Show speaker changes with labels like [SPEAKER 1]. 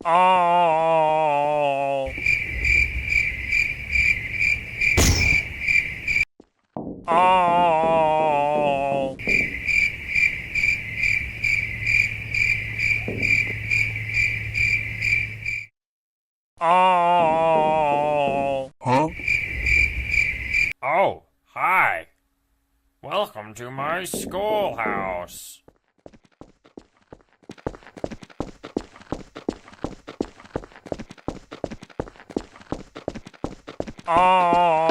[SPEAKER 1] Oh. Oh. Oh.
[SPEAKER 2] Huh?
[SPEAKER 1] Oh, hi. Welcome to my schoolhouse. Oh.